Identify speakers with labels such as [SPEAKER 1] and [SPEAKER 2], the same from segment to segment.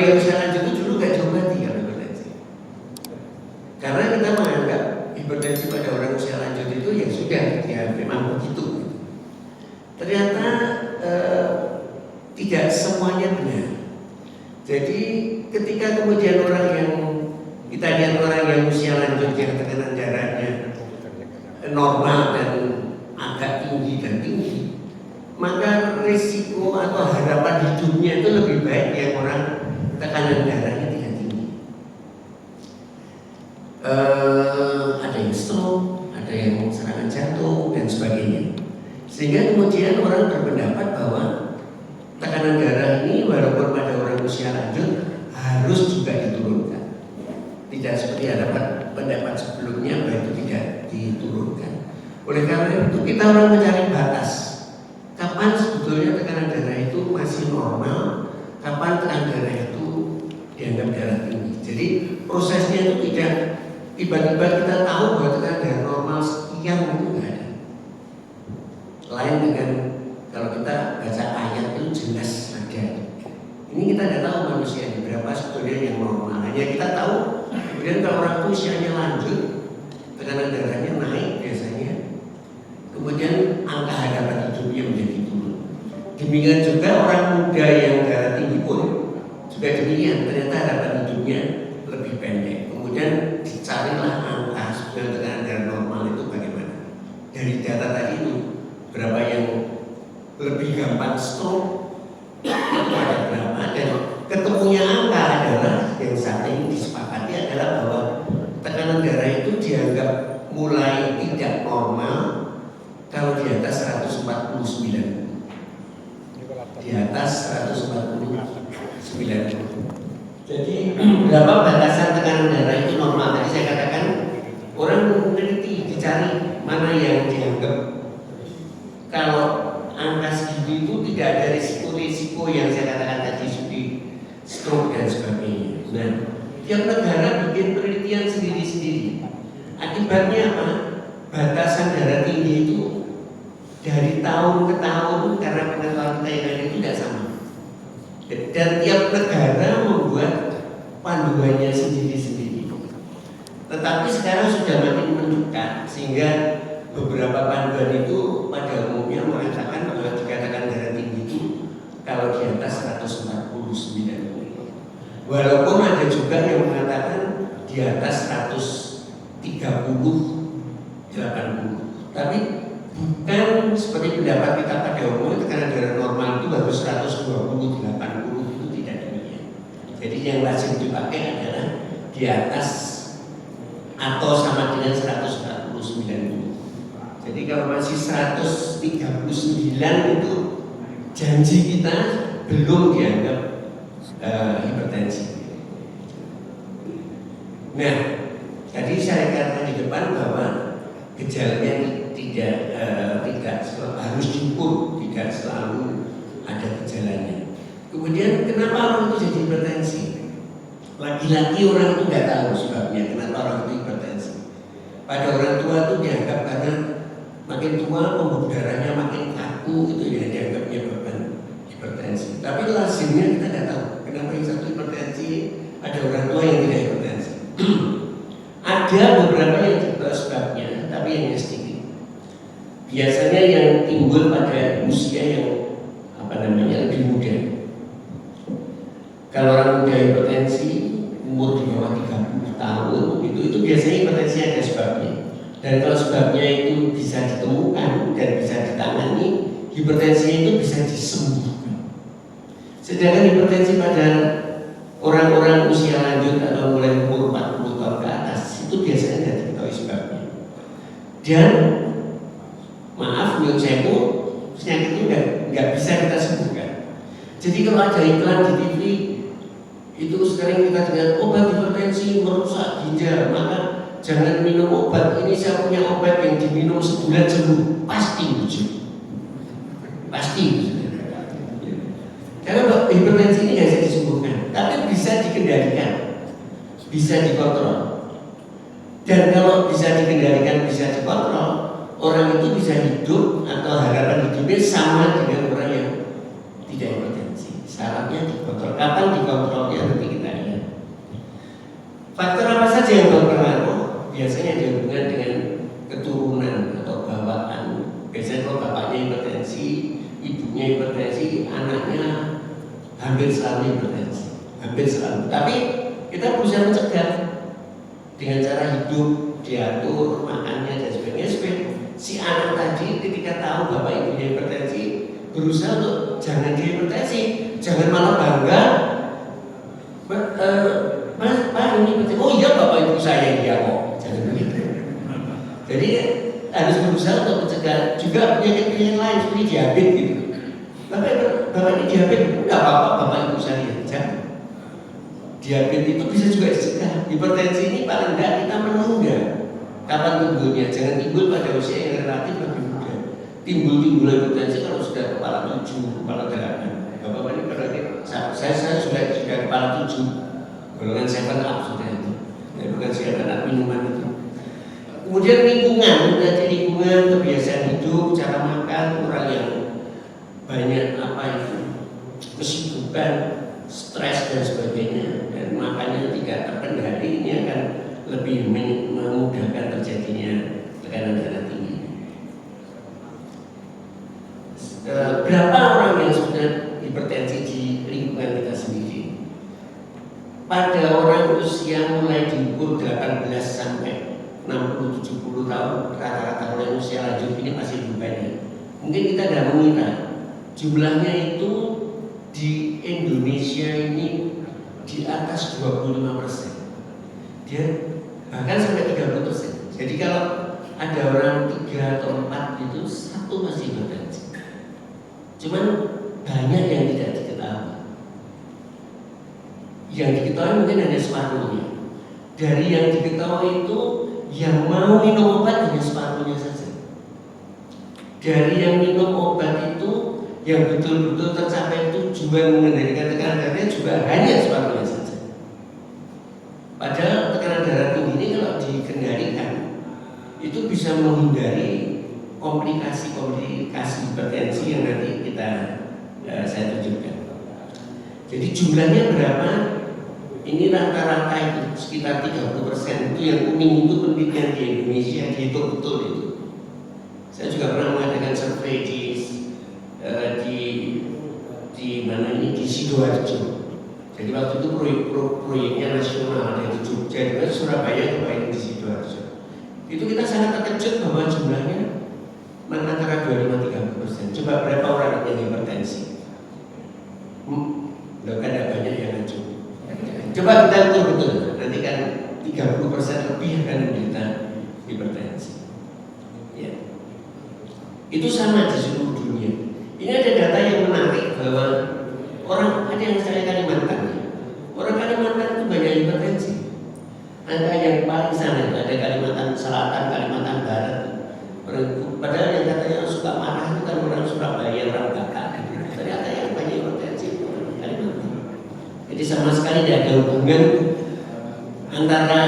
[SPEAKER 1] yang usia lanjut itu dulu gak diobati kalau hipertensi. Karena kita menganggap hipertensi pada orang usia lanjut itu ya sudah, ya memang begitu. Ternyata tidak semuanya benar. Jadi ketika kemudian orang yang kita lihat orang yang usia lanjut yang tekanan darahnya normal dan agak tinggi dan tinggi, maka risiko atau harapan hidupnya itu lebih baik yang orang tekanan darahnya tidak tinggi. Ada yang stroke, ada yang serangan jantung dan sebagainya. Sehingga kemudian orang berpendapat bahwa tekanan darah ini walaupun pada orang usia lanjut harus juga diturunkan. Tidak seperti harapan pendapat sebelumnya bahwa itu tidak diturunkan. Oleh karena itu kita orang mencari batas. Kapan sebetulnya tekanan darah itu masih normal, kapan tekanan darah itu dianggap darah tinggi. Jadi prosesnya itu tidak tiba-tiba kita tahu bahwa tekanan darah normal sekian itu nggak ada. Lain dengan kalau kita baca ayat itu jelas ada. Ini kita tidak tahu manusia berapa sebetulnya yang normal. Hanya kita tahu. Kemudian kalau orang itu usianya lanjut, tekanan darahnya naik biasanya. Kemudian angka harapan hidupnya menjadi turun. Demikian juga orang muda yang darah tinggi pun juga demikian. Ternyata harapan hidupnya lebih pendek. Kemudian dicarilah angka sebetulnya tekanan darah normal itu bagaimana. Dari data tadi itu berapa yang lebih gampang stroke, itu ada berapa, dan ketemunya angka adalah yang saat ini disepakati adalah bahwa tekanan darah itu dianggap mulai tidak normal kalau di atas 149. Di atas 149. Jadi berapa batasan tekanan darah itu normal? Tadi saya katakan orang meneliti dicari mana yang dianggap kalau angka segitu itu tidak ada risiko-risiko yang saya katakan tadi seperti stroke dan sebagainya. Nah, tiap negara bikin penelitian sendiri-sendiri. Akibatnya apa? Batasan darah tinggi itu dari tahun ke tahun karena pengetahuan kita yang ada itu tidak sama. Dan tiap negara membuat panduannya sendiri-sendiri. Tetapi sekarang sudah makin mendekat sehingga beberapa panduan itu pada umumnya mengatakan bahwa dikatakan darah tinggi itu kalau di atas 149. Walaupun ada juga yang mengatakan di atas 130-80. Tapi bukan seperti pendapat kita pada umumnya tekanan darah normal itu harus 120-80 itu tidak demikian. Jadi yang lazim dipakai adalah di atas atau sama dengan 149. Jadi kalau masih 139 itu janji kita belum dianggap hipertensi. Nah, tadi saya katakan di depan bahwa gejalanya tidak harus diukur, tidak selalu ada gejalanya. Kemudian kenapa orang itu jadi hipertensi? Lagi-lagi orang itu nggak tahu sebabnya kenapa orang itu hipertensi. Pada orang tua itu dianggap karena makin tua pembuluh darahnya makin kaku, itu ya dianggapnya beban hipertensi. Tapi lazimnya kita tidak tahu kenapa yang satu hipertensi, ada orang tua yang tidak hipertensi. Ada beberapa yang juga sebabnya, tapi hanya sedikit. Biasanya yang timbul pada usia yang lebih muda. Kalau orang muda hipertensi umur di bawah 30 tahun itu biasanya hipertensi ada sebabnya. Dan kalau sebabnya itu bisa ditemukan dan bisa ditangani, hipertensi itu bisa disembuhkan. Sedangkan hipertensi pada orang-orang usia lanjut atau mulai umur 40 tahun ke atas itu biasanya tidak diketahui sebabnya. Dan maaf, menurut saya pun penyakit itu nggak bisa kita sembuhkan. Jadi kalau ada iklan di TV itu sekarang kita dengar obat hipertensi merusak ginjal, maka jangan minum obat ini, saya punya obat yang diminum sebulan sembuh. Pasti lucu. Pasti. Karena hipertensi ini nggak bisa disembuhkan, tapi bisa dikendalikan, bisa dikontrol. Dan kalau bisa dikendalikan, bisa dikontrol, orang itu bisa hidup atau harapan hidupnya sama dengan orang yang tidak hipertensi. Salah bapaknya dikontrol. Kapan dikontrolnya nanti kita lihat. Faktor apa saja yang berpengaruh? Biasanya dihubungkan dengan keturunan atau bawaan. Biasanya kalau bapaknya hipertensi, ibunya hipertensi, anaknya hampir selalu hipertensi, hampir selalu. Tapi kita berusaha mencegah dengan cara hidup, diatur makannya dan sebagainya supaya si anak tadi ketika tahu bapak ibunya hipertensi berusaha untuk jangan dihipertensi, jangan malah bangga. Pak ini hipertensi, oh iya bapak ibu saya dia kok, jangan begitu. Jadi harus berusaha untuk mencegah juga penyakit-penyakit lain seperti diabetes gitu. Bapak ini diabetes, enggak apa-apa bapak ibu saya, jangan. Diabetes itu bisa juga dicegah. Hipertensi ini paling enggak kita menunda kapan timbulnya, jangan timbul pada usia yang relatif lebih muda. Timbul hipertensi kalau sudah kepala 7, kepala 8. Bapak ini pada saya sudah kepala 7, golongan 7 up sudah itu, ya, bukan 7 up minuman itu. Kemudian lingkungan, dari lingkungan, kebiasaan hidup, cara makan, orang yang banyak apa itu kesibukan, stres dan sebagainya, dan makannya tidak terkendali, ini akan lebih memudahkan terjadinya tekanan darah tinggi. Berapa orang yang sudah hipertensi di lingkungan kita sendiri? Pada orang usia mulai diukur 18 sampai 60-70 tahun, rata-rata orang usia lanjut ini masih lebih banyak. Mungkin kita tidak mengira jumlahnya itu di Indonesia ini di atas 25%. Dia bahkan sampai 30%. Jadi kalau ada orang 3 atau 4 itu, 1 masih hipertensi. Cuman banyak yang tidak diketahui. Yang diketahui mungkin hanya separuhnya. Dari yang diketahui itu, yang mau minum obat hanya separuhnya saja. Dari yang minum obat itu, yang betul-betul tercapai tujuan mengendalikan tekanan darahnya juga hanya separuhnya saja. Padahal tekanan darah tinggi ini kalau dikendalikan itu bisa menghindari komplikasi-komplikasi hipertensi yang nanti saya tunjukkan. Jadi jumlahnya berapa? Ini rata-rata itu sekitar 30%. Itu yang kuning itu penelitian di Indonesia dihitung betul itu. Saya juga pernah mengadakan survei di mana ini di Sidoarjo. Jadi waktu itu proyeknya nasional, ada di Jogja, di Surabaya, kemudian di Sidoarjo. Itu kita sangat terkejut bahwa jumlahnya antara 25-30%. Coba berapa orang yang hipertensi? Loh kan ada banyak yang ngaco. Coba kita ukur betul, nanti kan 30% lebih akan menderita hipertensi. Ya. Itu sama di seluruh dunia. Ini ada data yang menarik bahwa orang, ada yang saya Kalimantan ya. Orang Kalimantan itu banyak hipertensi. Angka yang paling sana itu ada Kalimantan Selatan, Kalimantan Barat. Padahal yang katanya suka marah itu kan orang Surabaya, orang Batak. Ternyata yang banyak hipertensi itu orang Kalimantan. Jadi sama sekali tidak ada hubungan antara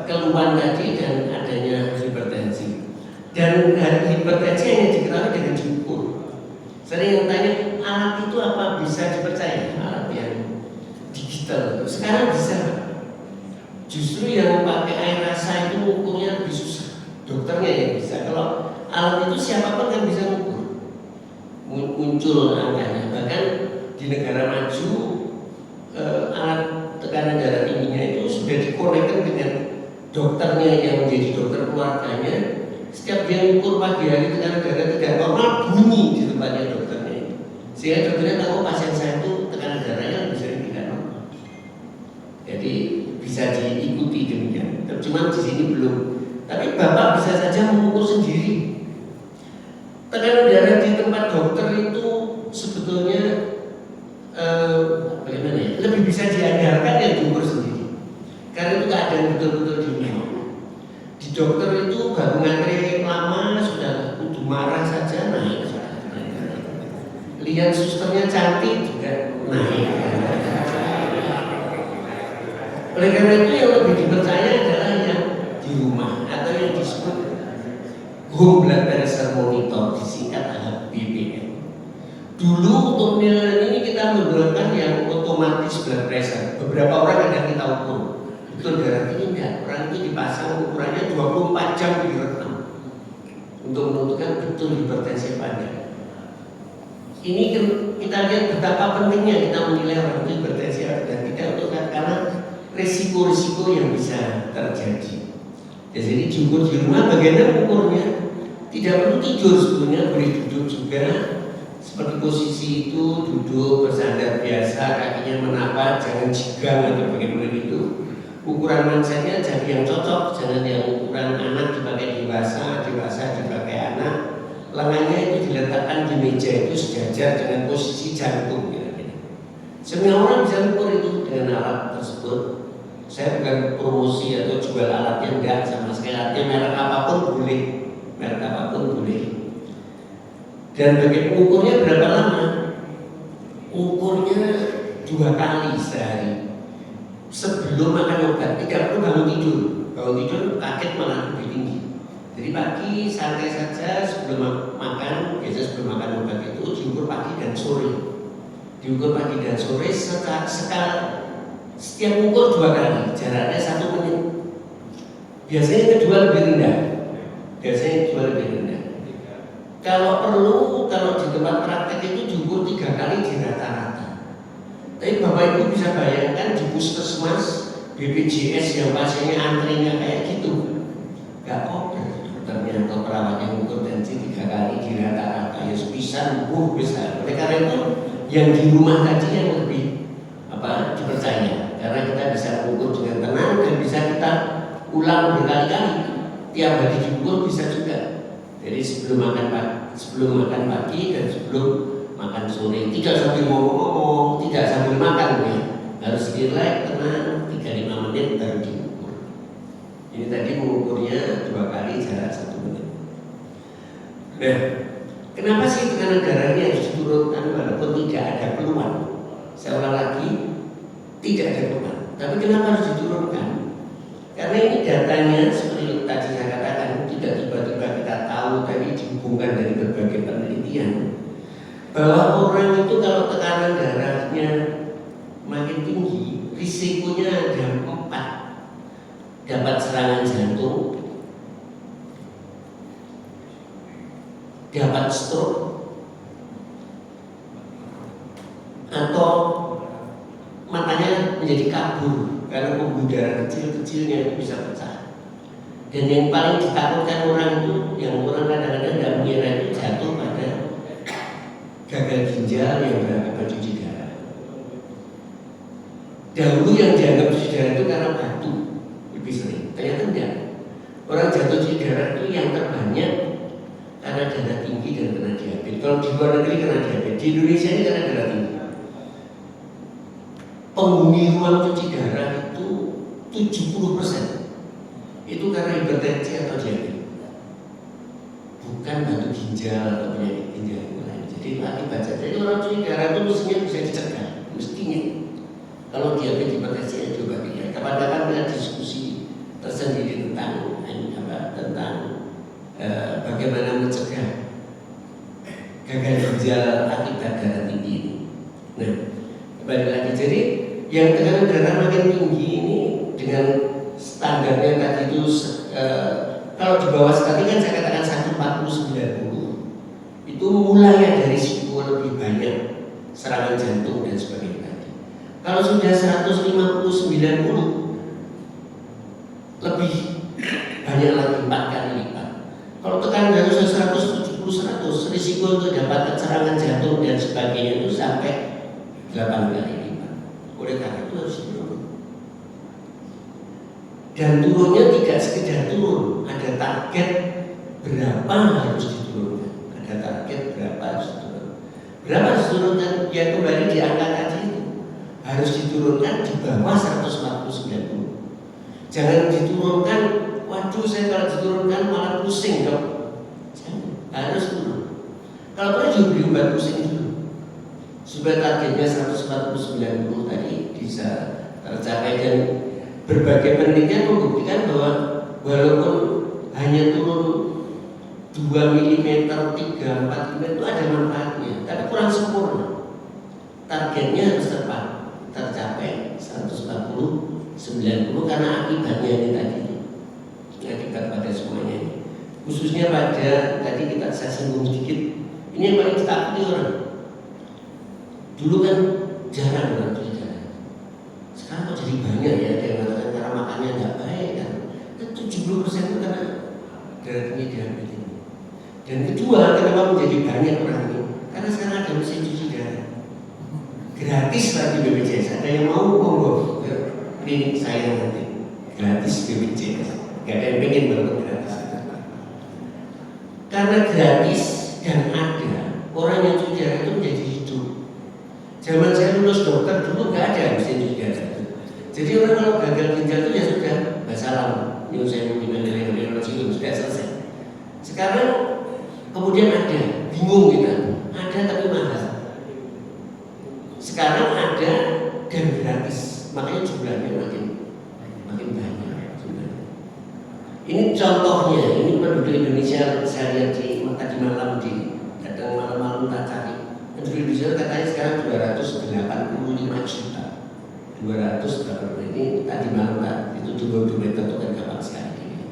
[SPEAKER 1] keluhan tadi dan adanya hipertensi. Dan hipertensi hanya diketahui dengan diukur. Sering yang tanya, alat itu apa bisa dipercaya? Alat yang digital itu sekarang bisa. Justru yang pakai air rasa itu ukurnya lebih susah. Dokternya yang bisa. Kalau alat itu siapapun kan bisa mengukur. Muncul angkanya. Bahkan di negara maju alat tekanan darah tingginya itu sudah dikonekkan dengan dokternya yang menjadi dokter keluarganya. Setiap dia mengukur pagi hari tekanan darah tidak normal, bunyi di tempatnya dokternya itu. Sehingga dokternya tahu pasien saya itu tekanan darahnya bisa tidak normal. Jadi bisa diikuti demikian. Cuma di sini belum. Tapi bapak bisa saja mengukur sendiri. Tekanan darah di tempat dokter itu sebetulnya bagaimana ya? Lebih bisa diandalkan yang diukur sendiri. Karena itu keadaan betul-betul di di dokter itu baru ngantri lama sudah kudu marah saja naik. Lihat susternya cantik juga naik. Oleh karena itu yang lebih dipercaya adalah yang di rumah atau yang disebut home blood pressure monitor, disingkat HBPM. Dulu untuk penilaian ini kita menggunakan yang otomatis blood pressure. Beberapa orang kadang kita ukur, betul darah tinggi enggak? Orang itu dipasang ukurannya 24 jam direkam untuk menentukan betul hipertensi apa enggak. Ini kita lihat betapa pentingnya kita menilai orang itu hipertensi dan tidak untuk karena risiko-risiko yang bisa terjadi. Ya, jadi diukur di rumah bagaimana ukurnya? Tidak perlu tidur sebetulnya, boleh duduk juga seperti posisi itu, duduk bersandar biasa, kakinya menapak, jangan jigang atau bagaimana itu. Ukuran mangsanya jadi yang cocok, jangan yang ukuran anak dipakai dewasa, dewasa dipakai anak. Lengannya itu diletakkan di meja itu sejajar dengan posisi jantung. Semua orang bisa ukur itu dengan alat tersebut. Saya bukan promosi atau jual alatnya, enggak sama sekali. Artinya merek apapun boleh, merek apapun boleh. Dan bagi ukurnya berapa lama? Ukurnya 2 kali sehari. Sebelum makan obat, tidak perlu bangun tidur. Bangun tidur kaget malah lebih tinggi. Jadi pagi santai saja sebelum makan, biasa sebelum makan obat itu diukur pagi dan sore. Diukur pagi dan sore sekali. Setiap ukur 2 kali, jaraknya 1 menit. Biasanya kedua lebih rendah. Biasanya kedua lebih rendah. Kalau perlu, kalau di tempat praktek itu diukur 3 kali di rata-rata. Tapi Bapak Ibu bisa bayangkan di puskesmas, BPJS yang pasiennya antrinya kayak gitu, gak koper dokternya atau perawat yang ukur tensi 3 kali di rata-rata. Ya bisa besar. Oleh karena itu yang di rumah tadi yang lebih dipercaya, karena kita bisa mengukur dengan tenang dan bisa kita ulang berkali-kali. Tiap hari diukur bisa juga. Jadi sebelum makan pagi dan sebelum makan sore, tidak sambil ngomong-ngomong, tidak sambil makan ya. Harus relax, tenang, 3-5 menit baru diukur. Ini tadi mengukurnya 2 kali jarak 1 menit. Nah, kenapa sih tekanan darahnya harus diturunkan walaupun tidak ada keluhan? Saya ulang lagi, tidak ada keluhan. Tapi kenapa harus diturunkan? Karena ini datanya seperti tadi saya katakan, tidak tiba-tiba kita tahu, tadi dihubungkan dari berbagai penelitian bahwa orang itu kalau tekanan darahnya makin tinggi, risikonya ada 4. Dapat serangan jantung, dapat stroke, atau matanya menjadi kabur karena pembuluh darah kecil-kecilnya itu bisa pecah. Dan yang paling ditakutkan orang itu, yang orang kadang-kadang tidak mengira itu jatuh pada gagal ginjal yang berakibat cuci darah. Dahulu yang dianggap cuci darah itu karena batu lebih sering, ternyata enggak. Orang jatuh cuci darah itu yang terbanyak karena darah tinggi dan kena diabetes. Kalau di luar negeri kena diabetes, di Indonesia ini karena darah tinggi. Penghuni ruang cuci darah itu 70% itu karena hipertensi atau diabetes, bukan batu ginjal atau penyakit ginjal yang lain. Jadi akibat saja itu orang cuci darah itu mestinya bisa dicegah, mestinya. Kalau diabetes hipertensi ya coba dilihat. Kapan-kapan kita diskusi tersendiri tentang bagaimana mencegah gagal ginjal akibat darah tinggi ini. Nah, kembali lagi, jadi yang tekanan darah makin tinggi ini dengan standarnya tadi itu kalau di bawah sekali kan saya katakan 140/90 itu mulai dari risiko lebih banyak serangan jantung dan sebagainya tadi. Kalau sudah 150/90 lebih banyak lagi, 4 kali lipat. Kalau tekanan darah sudah 170/100, risiko untuk dapatkan serangan jantung dan sebagainya itu sampai 8 kali lipat. Oleh karena itu harus turun. Dan turunnya tidak sekedar turun, ada target berapa harus diturunkan. Ada target berapa harus diturunkan. Berapa harus diturunkan? Ya kembali di angka tadi itu. Harus diturunkan di bawah 140/90. Jangan diturunkan, waduh saya kalau diturunkan malah pusing dok. Jangan, harus turun. Kalau perlu juga beri obat pusing dulu supaya targetnya 140/90 tadi bisa tercapai. Dan berbagai penelitian membuktikan bahwa walaupun hanya turun 2 mm, 3, 4 mm itu ada manfaatnya, tapi kurang sempurna. Target targetnya harus tercapai 140, 90 karena akibatnya ini tadi, akibat pada semuanya ini. Khususnya pada tadi saya singgung sedikit, ini yang paling ditakuti orang. Dulu kan jarang orang cuci darah, sekarang kok jadi banyak ya. Ada yang mengatakan cara makannya nggak baik kan. 70% itu karena darah tinggi diabetes ini. Dan kedua, kenapa menjadi banyak orang ini? Karena sekarang ada mesin cuci darah gratis lagi BPJS. Ada yang mau monggo ke klinik saya nanti gratis BPJS. Gak ada yang pengen banget gratis. Karena gratis dan ada orang yang cuci darah itu menjadi hidup. Zaman saya lulus dokter dulu nggak ada mesin cuci darah itu. Jadi orang kalau gagal ginjal itu ya sudah masalah. Ini saya mungkin dari radiologi sudah selesai. Sekarang kemudian ada, bingung kita. Ada tapi mahal. Sekarang ada dan gratis, makanya jumlahnya makin banyak. Ini contohnya, ini penduduk Indonesia saya lihat tadi malam datang malam-malam tak cari. Penduduk Indonesia katanya sekarang 285 juta. 280 ini tadi malam itu 22 meter itu kan gampang sekali.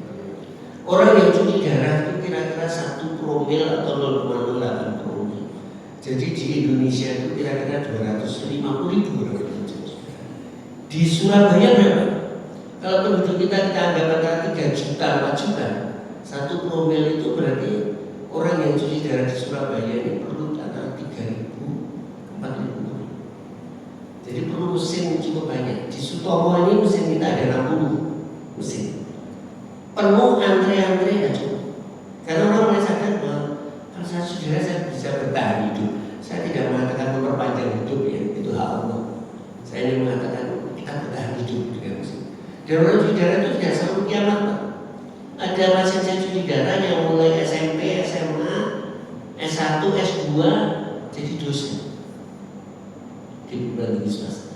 [SPEAKER 1] Orang yang cuci darah itu kira-kira 1 promil atau 0,08 promil. Jadi di Indonesia itu kira-kira 250.000 orang yang cuci. Di Surabaya berapa? Kalau penduduk kita anggap antara 3 juta, 4 juta, 1 promil itu berarti orang yang cuci darah di Surabaya ini perlu antara 3.000, 4.000. Jadi perlu mesin cukup banyak. Di Sutomo ini mesin kita ada 60 mesin. Penuh antre-antre nggak cukup. Karena orang mulai sadar bahwa kalau saya sudah saya bisa bertahan hidup. Saya tidak mengatakan memperpanjang hidup ya, itu hak Allah. Saya ingin mengatakan kita bertahan hidup dengan mesin. Dan orang cuci darah itu tidak selalu kiamat, Pak. Ada pasien saya cuci darah yang mulai SMP, SMA, S1, S2 jadi dosen di bulan swasta.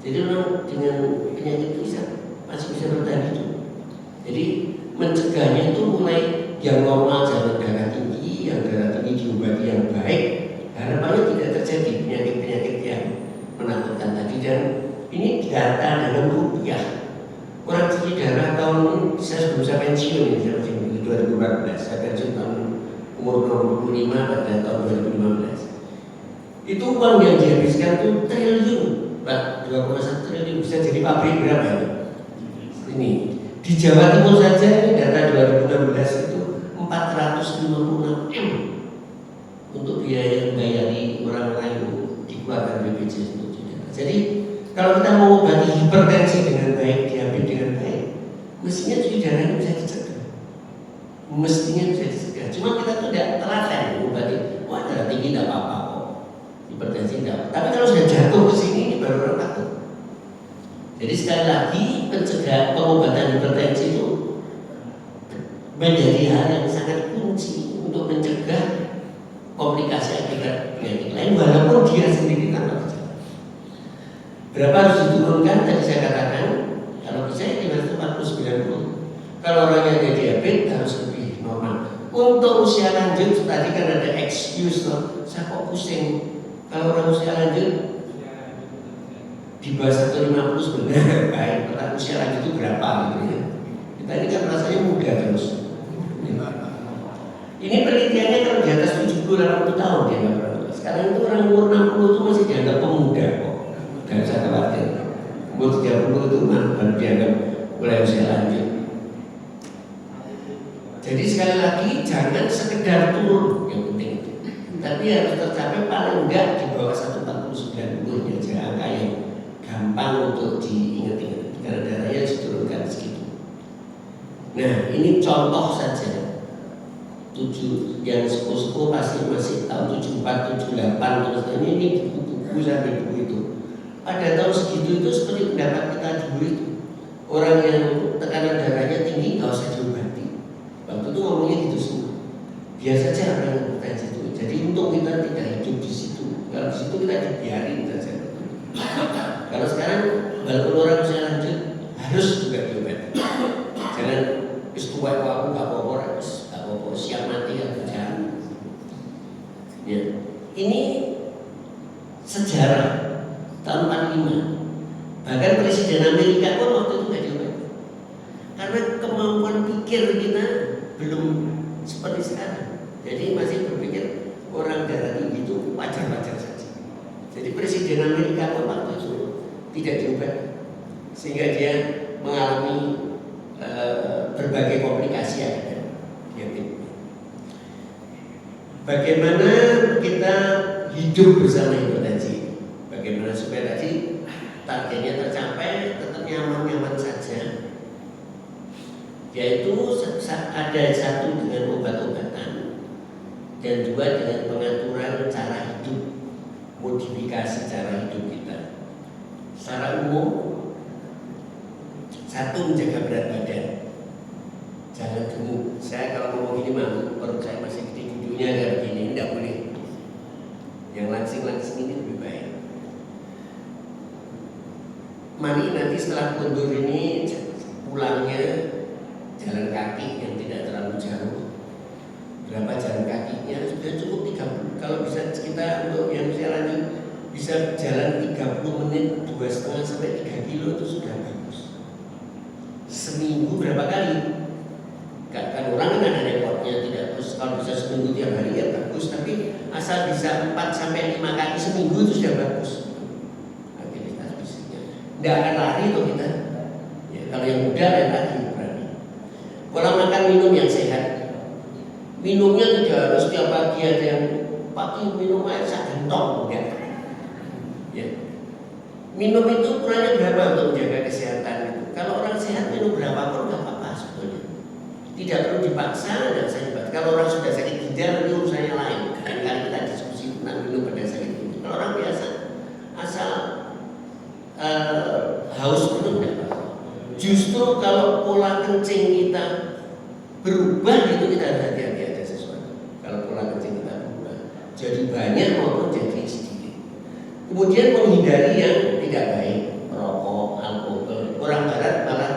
[SPEAKER 1] Jadi orang dengan penyakit itu masih bisa bertahan hidup. Jadi mencegahnya itu mulai yang normal jangan darah tinggi, yang darah tinggi diobati yang baik. Harapannya tidak terjadi penyakit-penyakit yang menakutkan tadi. Dan ini data dalam rupiah. Orang cuci darah tahun ini saya sebelum saya pensiun ini, saya pensiun di 2014. Saya pensiun tahun umur 25 pada tahun 2015. Itu uang yang dihabiskan itu triliun, Pak, 2,1 triliun bisa jadi pabrik berapa itu? Ini di Jawa Timur saja ini data 2016 itu 456 M untuk biaya membayari orang-orang yang dikeluarkan BPJS untuk darah. Jadi kalau kita mau mengobati hipertensi dengan baik, diabetes dengan baik, mestinya cuci darah ini bisa dicegah. Mestinya bisa dicegah. Cuma kita tuh tidak telaten mengobati. Wah, darah tinggi tidak apa-apa kok. Hipertensi tidak. Tapi kalau sudah jatuh ke sini ini baru orang takut. Jadi sekali lagi pengobatan hipertensi itu menjadi hal yang sangat kunci untuk mencegah komplikasi akibat penyakit lain walaupun dia sendiri tanpa gejala. Berapa harus diturunkan? Tadi saya katakan kalau bisa di 40-90. Kalau orangnya ada diabetes harus lebih normal. Untuk usia lanjut tadi kan ada excuse loh. Saya kok pusing. Kalau orang usia lanjut di bawah 150 sebenarnya baik. Kalau usia lanjut itu berapa gitu ya? Kita ini kan rasanya muda terus. Ini penelitiannya kalau di atas 70-80 tahun dia nggak pernah. Sekarang itu orang umur 60 itu masih dianggap pemuda kok. Dan saya khawatir umur 30 itu baru dianggap mulai usia lanjut. Jadi sekali lagi jangan sekedar turun yang penting itu, tapi harus tercapai paling enggak di bawah 149 ya, angka yang gampang untuk diingat-ingat karena darahnya diturunkan segitu. Nah ini contoh saja. Yang sepuh-sepuh pasti masih tahun 74, 78 terus ini buku-buku sampai buku itu. Pada tahun segitu itu seperti pendapat kita dulu itu orang yang tekanan darahnya tinggi nggak usah diobati. Waktu itu ngomongnya gitu semua. Biasa saja orang yang hipertensi itu. Jadi untuk kita tidak hidup di situ. Kalau di situ kita dibiarin saja. Kalau sekarang walaupun orang usia lanjut harus juga diobati. Jangan tua aku nggak apa-apa, siap mati atau jangan. Ya, ini sejarah Presiden Amerika pun waktu itu nggak diobati. Karena kemampuan pikir kita belum seperti sekarang. Jadi masih berpikir orang darah tinggi itu wajar-wajar saja. Jadi Presiden Amerika pun waktu itu tidak diobati, sehingga dia mengalami berbagai komplikasi ada. Bagaimana kita hidup bersama hipertensi? Bagaimana supaya tadi targetnya tercapai, tetap nyaman-nyaman saja? Yaitu ada satu dengan obat-obatan dan dua dengan pengaturan cara hidup, modifikasi cara hidup kita. Secara umum, satu menjaga berat badan, jangan gemuk. Saya kalau ngomong gini malu, perut saya masih gede, duduknya kayak begini, tidak boleh. Yang langsing-langsing ini lebih baik. Mari nanti setelah mundur ini pulangnya jalan kaki yang tidak terlalu jauh. Berapa jalan kakinya sudah cukup 30. Kalau bisa kita untuk yang usia lanjut bisa jalan 30 menit, 2,5 sampai 3 kilo itu sudah bagus. Seminggu berapa kali? Kan orang kan ada reportnya, tidak terus kalau bisa seminggu tiap hari ya bagus, tapi asal bisa 4 sampai 5 kali seminggu itu sudah bagus. Aktivitas fisiknya. Tidak akan lari tuh kita. Ya, kalau yang muda lain lagi berani. Pola makan minum yang sehat. Minumnya tidak harus tiap pagi ada yang pagi minum air sagentong, enggak. Ya. Minum itu ukurannya berapa untuk menjaga kesehatan itu? Kalau orang sehat minum berapa pun nggak apa-apa sebetulnya. Tidak perlu dipaksa dan saya dibahas. Kalau orang sudah sakit ginjal itu urusannya lain. Kan kita diskusi tentang minum pada sakit ginjal. Kalau orang biasa asal haus minum tidak apa-apa. Justru kalau pola kencing kita berubah itu kita hati-hati ada sesuatu. Kalau pola kencing kita berubah, jadi banyak maupun jadi sedikit. Kemudian menghindari yang tidak baik, merokok, alkohol. Orang Barat malah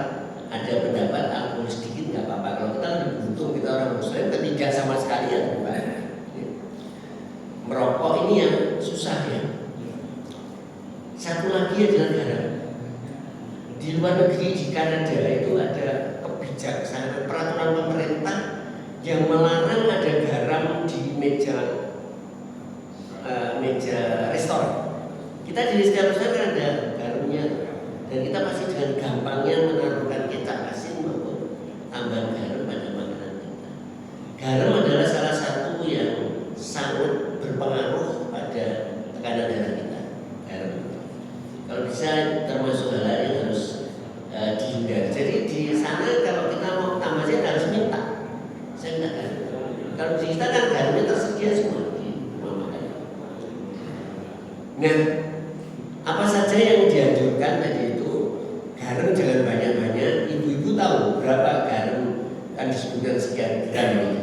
[SPEAKER 1] ada pendapat alkohol sedikit nggak apa-apa. Kalau kita lebih beruntung, kita orang Muslim tidak sama sekali yang berubah. Merokok ini yang susah ya. Satu lagi adalah garam. Di luar negeri, di Kanada itu ada kebijaksanaan peraturan pemerintah yang melarang ada garam di meja restoran. Kita di setiap restoran kan ada garamnya, dan kita pasti dengan gampangnya menaruhkan kecap asin maupun tambahan garam pada makanan kita. Garam adalah salah satu yang sangat berpengaruh pada tekanan darah kita. Garam, kalau bisa termasuk hal yang harus dihindari. Jadi di sana kalau kita mau tambah zat harus minta. Saya minta garam. Kalau di kita kan garamnya tersedia semua di rumah makan. Nah, apa saja yang dianjurkan tadi itu, garam jangan banyak-banyak. Ibu-ibu tahu berapa garam kan disebutkan sekian gram ini.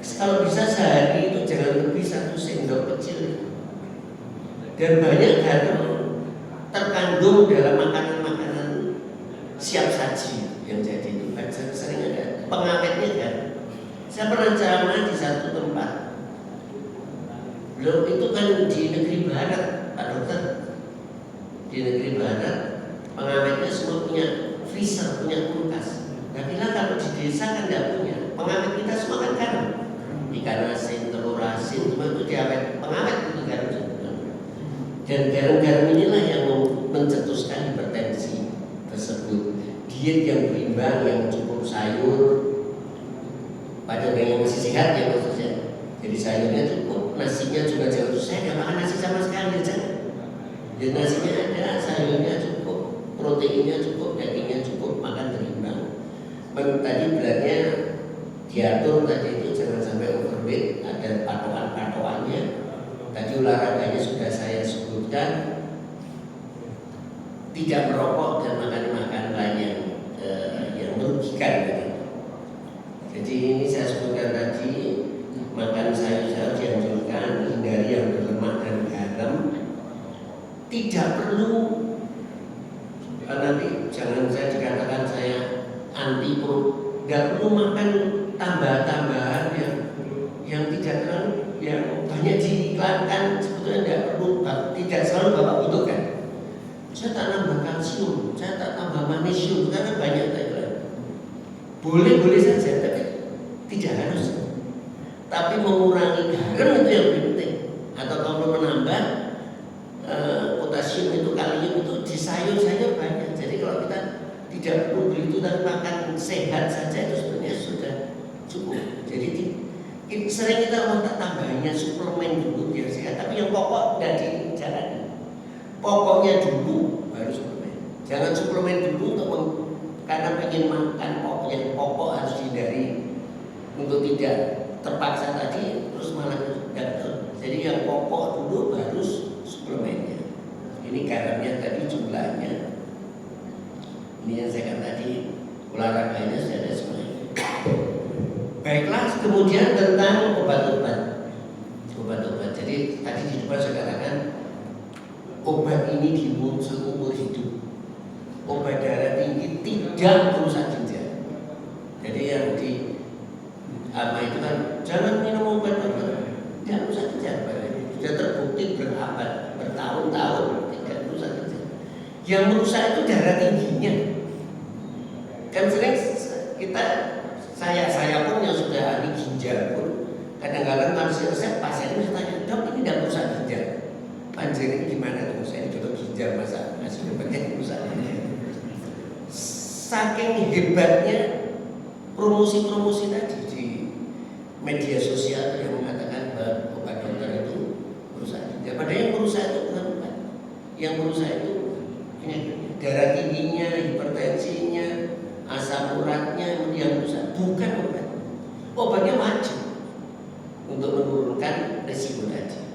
[SPEAKER 1] Kalau bisa sehari itu jangan lebih 1 sendok kecil. Dan banyak garam terkandung dalam makanan-makanan siap saji yang jadi itu. Sering ada pengawetnya kan. Saya pernah ceramah di satu tempat. Belum itu kan di negeri barat, Pak Dokter. Di negeri barat pengawetnya semua punya freezer, punya kulkas. Nah, bila kalau di desa kan tidak punya. Pengawet kita semua kan garam. Ikan asin, telur asin, semua itu diawet. Pengawet itu garam sebetulnya. Dan garam-garam inilah yang mencetuskan hipertensi tersebut. Diet yang berimbang, yang cukup sayur. Pada orang yang masih sehat ya maksudnya. Jadi sayurnya cukup, nasinya juga jangan. Saya nggak makan nasi sama sekali, jangan. Jadi nasinya ada, sayurnya cukup, proteinnya cukup, dagingnya cukup, makan berimbang. Tadi beratnya diatur, tadi itu jangan sampai overweight, ada patokan-patokannya. Tadi olahraganya sudah saya sebutkan. Tidak merokok dan makan-makan lain yang merugikan. Jadi ini saya sebutkan tadi, makan sayur-sayur dianjurkan, hindari yang berlemak dan garam. Tidak perlu nanti jangan saya dikatakan saya anti pro, tidak perlu makan tambahan-tambahan yang tidak terlalu yang banyak diiklankan, sebetulnya tidak perlu, tidak selalu Bapak butuhkan. Saya tak nambah kalsium kalsium, saya tak tambah magnesium, karena banyak tagline. Boleh-boleh saja, tapi tidak harus. Tapi mengurangi garam itu yang penting. Atau kalau menambah potasium itu, kalium itu di sayur-sayur banyak. Jadi kalau kita tidak perlu beli itu dan makan sehat saja itu sebenarnya sudah cukup. Jadi sering kita tak tambahnya suplemen dulu biar sehat, tapi yang pokok tidak dijalani. Pokoknya dulu baru suplemen. Jangan suplemen dulu karena ingin makan pokok harus dihindari untuk tidak terpaksa tadi terus malah gagal. Jadi yang pokok dulu baru suplemennya. Ini garamnya tadi jumlahnya. Ini yang saya katakan tadi, olahraganya sudah ada semuanya. Baiklah, kemudian tentang obat-obat. Obat-obat. Jadi tadi di depan saya katakan obat ini diminum seumur hidup. Obat darah tinggi tidak merusak ginjal. Jadi yang di apa itu kan jangan minum obat-obat, tidak merusak ginjal. Sudah terbukti berabad, bertahun-tahun tidak merusak ginjal. Yang merusak itu darah tingginya. Kan sering kita saya pun yang sudah ahli ginjal pun kadang-kadang manusia resep pasien itu tanya, dok ini tidak merusak ginjal. Panjang ini gimana tuh? Saya duduk ginjal masa masih obatnya merusak. Saking hebatnya promosi-promosi tadi di media sosial yang mengatakan bahwa obat dokter itu merusak ginjal. Padahal yang merusak itu bukan obat. Yang merusak itu darah tingginya, hipertensinya, asam uratnya yang rusak, bukan obat. Obatnya wajib untuk menurunkan resiko tadi.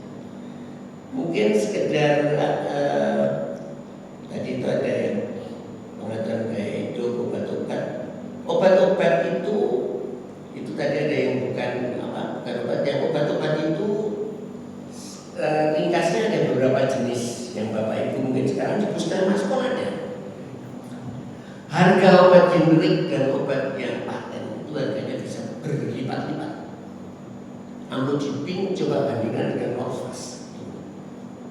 [SPEAKER 1] Mungkin sekedar tadi itu ada yang mengatakan kayak itu obat-obat. Obat-obat itu tadi ada yang bukan obat. Yang obat-obat itu ringkasnya ada beberapa jenis yang Bapak Ibu mungkin sekarang di puskesmas pun ada. Harga obat generik dan obat yang paten itu harganya bisa berlipat-lipat. Amlodipin coba bandingkan dengan Norvas,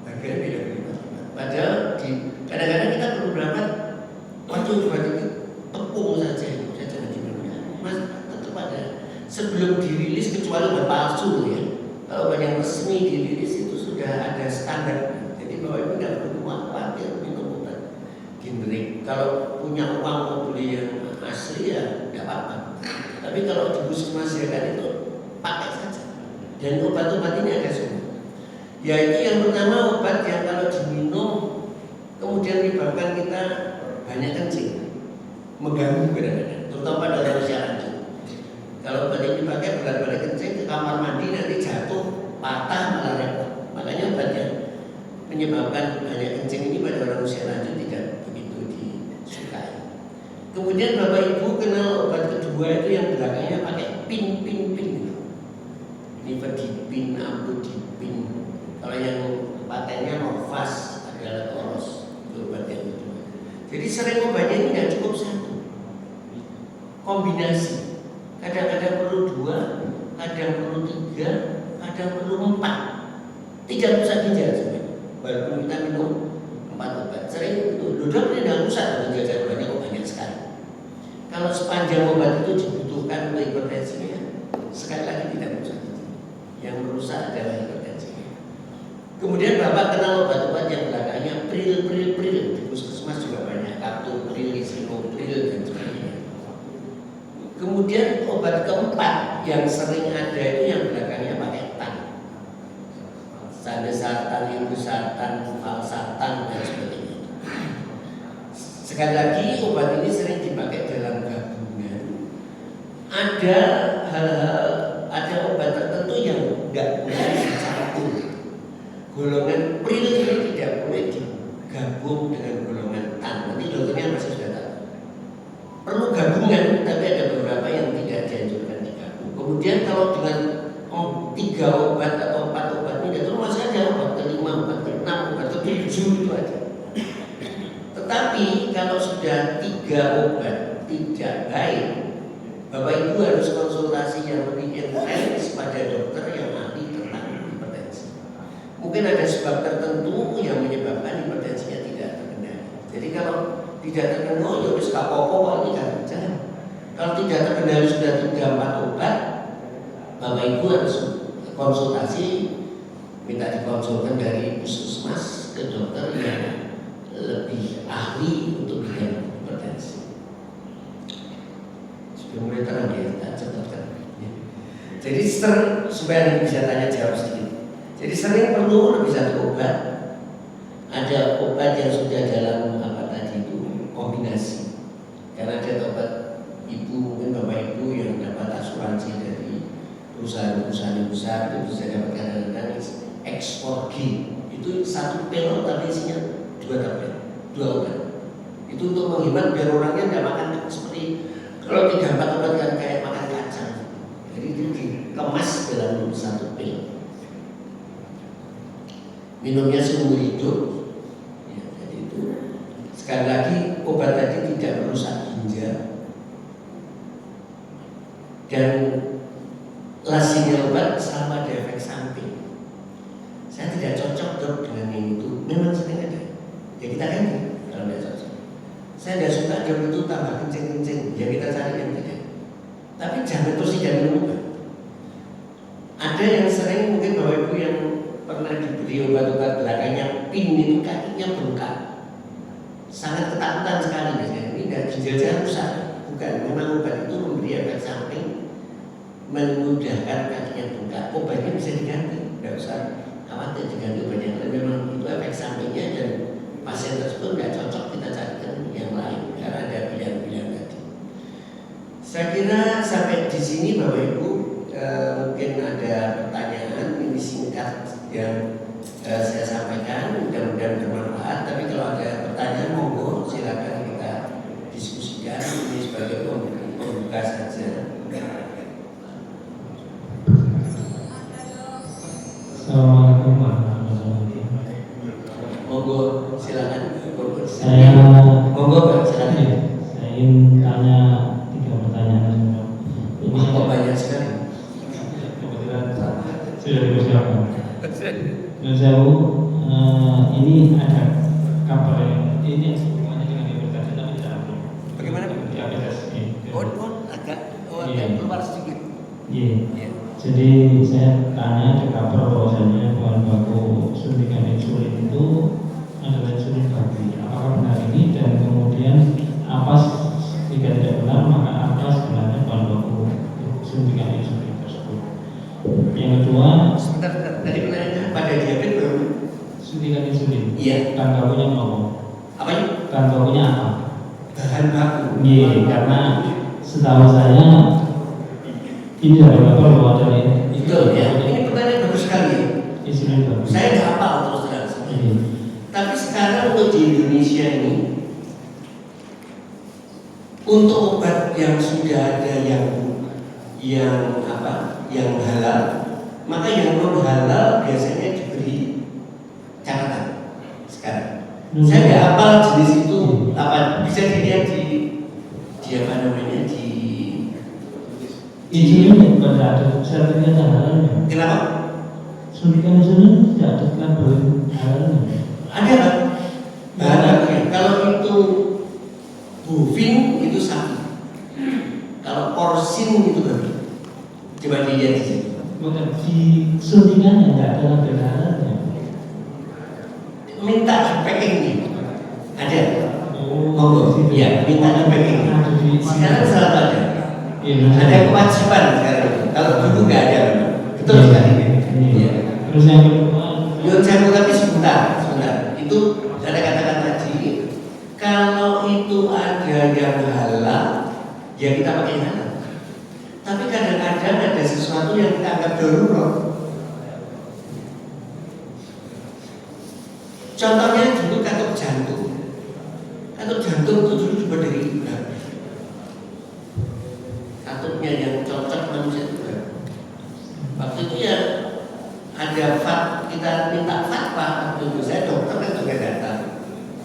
[SPEAKER 1] harganya beda berlipat-lipat. Padahal kadang-kadang kita perlu berangkat, waktu obat itu tepung saja, saya jangan diminum. Mas tetap ada sebelum dirilis kecuali obat palsu ya. Kalau obat yang resmi dirilis itu sudah ada standar. Jadi bahwa itu tidak perlu khawatir minum obat generik. Kalau punya uang mau beli yang asli ya tidak apa-apa. Tapi kalau di puskesmas ya kan itu pakai saja. Dan obat-obat ini ada semua. Yaitu yang pertama obat yang kalau diminum kemudian menyebabkan kita banyak kencing, mengganggu kadang-kadang, terutama pada orang usia lanjut. Kalau obat ini dipakai berat-berat kencing ke kamar mandi nanti jatuh, patah malah repot. Makanya obat yang menyebabkan banyak kencing ini pada orang usia lanjut tidak begitu disukai. Kemudian Bapak Ibu kenal obat kedua itu yang belakangnya pakai pin. Nifedipin, amlodipin. Kalau yang patennya Norvas adalah Toros, itu obat yang kedua. Jadi sering obatnya ini tidak cukup satu, kombinasi. Kadang-kadang perlu 2, kadang perlu 3, kadang perlu 4. Tidak rusak ginjal sebenarnya. Walaupun kita minum 4 obat, sering itu dodol tidak rusak ginjal saya banyak obatnya sekali. Kalau sepanjang obat itu dibutuhkan untuk hipertensinya, sekali lagi tidak rusak ginjal. Yang merusak adalah hipertensi. Kemudian Bapak kenal obat-obat yang belakangnya pril. Di puskesmas juga banyak, kaptopril, lisinopril dan sebagainya. Kemudian obat keempat yang sering ada itu yang belakangnya pakai tan, sandesatan, irbesatan, valsatan dan sebagainya. Sekali lagi obat ini sering dipakai dalam gabungan. Ada obat tertentu yang tidak boleh dicampur. Golongan pril ini tidak boleh digabung dengan golongan tan. Nanti dokternya masih sudah tahu. Perlu gabungan, tapi ada beberapa yang tidak dianjurkan digabung. Kemudian kalau dengan 3 obat atau 4 obat ini, itu masih ada obat ke-5, obat ke-6, obat ke-7 itu ada. Tetapi kalau sudah 3 obat tidak baik, Bapak Ibu harus konsultasi yang lebih intens pada dokter yang ahli tentang hipertensi. Mungkin ada sebab tertentu yang menyebabkan hipertensinya tidak terkendali. Jadi kalau tidak terkendali, ya wis gak apa-apa ini kan. Jangan. Kalau tidak terkendali sudah 3-4 obat, Bapak Ibu harus konsultasi, minta dikonsulkan dari puskesmas ke dokter yang lebih ahli untuk bidang hipertensi. Sudah mulai terang ya, kita cetatkan. Jadi supaya Anda bisa tanya jawab sedikit. Jadi sering perlu lebih satu obat. Ada obat yang sudah dalam apa tadi itu kombinasi. Karena ada obat ibu, mungkin Bapak Ibu yang dapat asuransi dari perusahaan-perusahaan yang besar itu bisa dapat kadang-kadang ekspor G. Itu satu pil tapi isinya 2 tablet, 2 obat. Itu untuk menghemat biar orangnya tidak makan seperti kalau 3-4 obat kan kayak makan kacang. Jadi itu dikemas dalam 1 pil. Minumnya seumur hidup. Ya, jadi itu sekali lagi obat tadi tidak merusak ginjal dan lazimnya obat selama ada efek samping. Saya tidak cocok dok dengan yang itu. Memang sering ada. Ya kita ganti kalau tidak cocok. Saya tidak suka dok itu tambah kencing-kencing. Ya kita cari yang tidak. Tapi jangan terus tidak minum obat. Ada yang sering mungkin Bapak Ibu yang pernah diberi obat-obat belakangnya pin itu kakinya bengkak. Sangat ketakutan sekali biasanya. Ini tidak ginjal saya rusak. Bukan. Memang obat itu memberi efek samping, memudahkan kakinya bengkak. Obatnya bisa diganti. Tidak usah khawatir diganti obat yang lain. Memang itu efek sampingnya dan pasien tersebut tidak cocok, kita carikan yang lain karena ada pilihan-pilihan tadi. Saya kira sampai di sini Bapak Ibu mungkin ada pertanyaan ini singkat yang saya sampaikan, mudah-mudahan bermanfaat. Tapi kalau ada pertanyaan monggo silakan kita diskusikan, ini sebagai pembuka saja.
[SPEAKER 2] Assalamualaikum warahmatullahi wabarakatuh.
[SPEAKER 1] Monggo silakan.
[SPEAKER 2] Monggo silakan. Saya ingin tanya 3 pertanyaan. Ini
[SPEAKER 1] banyak sekali.
[SPEAKER 2] Kebetulan sudah dipersiapkan. Ini ada kabar yang ini hubungannya dengan hipertensi tapi tidak perlu.
[SPEAKER 1] Bagaimana?
[SPEAKER 2] Diabetes.
[SPEAKER 1] Agak keluar sedikit.
[SPEAKER 2] Iya. Jadi saya tanya ada kabar bahwasanya bahan baku suntikan insulin itu adalah insulin babi. Apakah benar ini dan kemudian apa jika tidak benar maka apa sebenarnya bahan baku suntikan insulin tersebut? Yang kedua,
[SPEAKER 1] Sebentar, tadi pertanyaannya pada diabetes belum?
[SPEAKER 2] suntikan insulin.
[SPEAKER 1] Iya.
[SPEAKER 2] Bahan bakunya apa?
[SPEAKER 1] Apa ini?
[SPEAKER 2] Bahan bakunya apa?
[SPEAKER 1] Bahan baku.
[SPEAKER 2] Iya, karena setahu saya ini ada kabar bahwa dari
[SPEAKER 1] Itu ya. Ini pertanyaan bagus sekali.
[SPEAKER 2] insulin babi.
[SPEAKER 1] Saya nggak hafal terus terang sebenarnya. Tapi sekarang untuk di Indonesia ini, untuk obat yang sudah ada yang halal, maka yang non halal biasanya diberi catatan sekarang. Saya nggak hafal jenis itu apa, bisa dilihat di apa namanya di
[SPEAKER 2] Insulin tidak ada sertifikat halalnya.
[SPEAKER 1] kenapa?
[SPEAKER 2] Suntikan insulin tidak ada label halalnya.
[SPEAKER 1] Ada kan? Bahannya kalau itu bovin itu sapi, kalau porsin itu babi. Coba dilihat di situ.
[SPEAKER 2] Bukan di suntikannya tidak ada label halalnya.
[SPEAKER 1] Minta di packing nih, ada.
[SPEAKER 2] Oh,
[SPEAKER 1] Monggo, ya minta di packing. Sekarang selalu ada. Ada kewajiban sekarang. Kalau dulu nggak ada, betul sekali. Iya.
[SPEAKER 2] Terus yang kedua,
[SPEAKER 1] Yun saya tapi sebentar. Itu saya katakan tadi, kalau itu ada yang halal, ya kita pakai halal. Tapi kadang-kadang ada sesuatu yang kita anggap darurat. Contohnya dulu katup jantung. Katup jantung itu dulu juga dari babi. Katupnya yang cocok manusia juga. Waktu itu ya ada kita minta fatwa waktu itu. Saya dokter kan juga datang.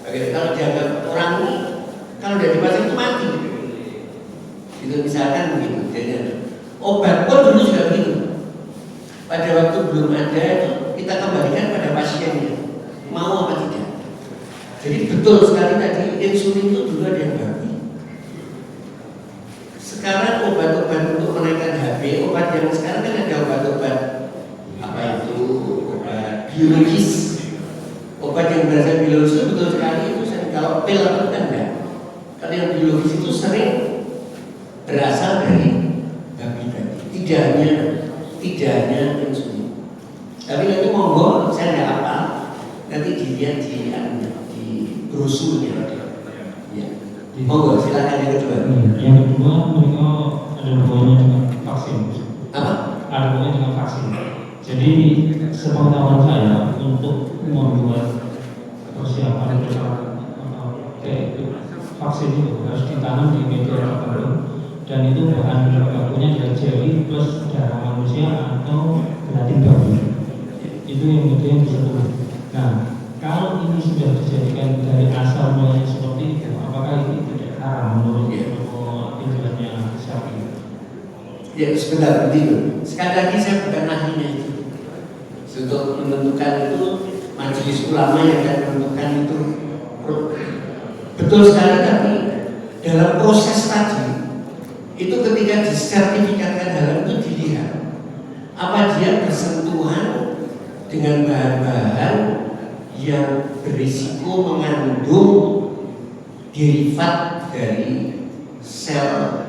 [SPEAKER 1] Kalau dianggap orang ini kalau dari pasien itu mati. Itu misalkan begitu. Jadi obat pun dulu juga begitu. Pada waktu belum ada itu kita kembalikan pada pasiennya. Mau apa tidak? Jadi betul sekali tadi itu insulin itu dulu ada yang bagus. Sekarang obat-obat untuk menaikkan HB, obat yang sekarang kan ada obat-obat apa itu, obat biologis. Obat yang berasal biologis itu betul sekali itu kalau pil itu kan enggak. Kalau yang biologis itu sering berasal dari babi tadi. Tidak hanya insulin. Tapi nanti monggo saya nggak apa, nanti dilihat di brosurnya. Ya. Monggo silakan yang kedua.
[SPEAKER 2] Yang kedua mereka ada hubungannya dengan vaksin.
[SPEAKER 1] Apa?
[SPEAKER 2] Ada hubungannya dengan vaksin. Jadi sepengetahuan saya untuk membuat persiapan vaksin itu harus ditanam di media tertentu dan itu bahan bakunya dari jelly plus darah manusia atau keratin babi. Itu yang kemudian disebut. Nah, kalau ini sudah dijadikan dari asal mulanya seperti itu, apakah ini tidak haram menurut tujuannya Syafi'i?
[SPEAKER 1] Ya sebentar begitu. Sekali lagi saya bukan ahlinya itu. Untuk menentukan itu majelis ulama yang akan menentukan itu. Betul sekali, tapi dalam proses tadi itu ketika disertifikatkan hal itu dilihat apa dia bersentuhan dengan bahan-bahan yang berisiko mengandung derivat dari sel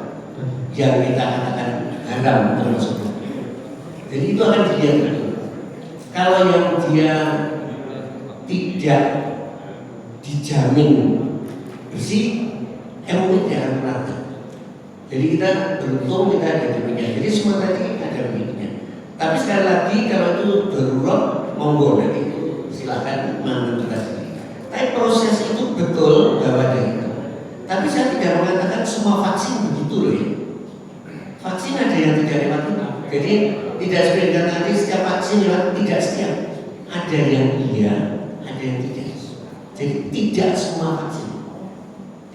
[SPEAKER 1] yang kita katakan haram tersebut. Jadi itu akan dilihat betul. Kalau yang dia tidak dijamin bersih, MUI tidak akan melarang. Jadi kita beruntung kita ada demikian. Jadi semua tadi ada demikian. Tapi sekali lagi kalau itu darurat, monggo nanti itu silakan menentukan sendiri. Tapi proses itu betul bahwa ada itu. Tapi saya tidak mengatakan semua vaksin begitu loh ya. Vaksin ada yang tidak lewat itu. Jadi tidak seperti nanti setiap vaksin lewat, tidak setiap. Ada yang iya, ada yang tidak. Jadi tidak semua vaksin.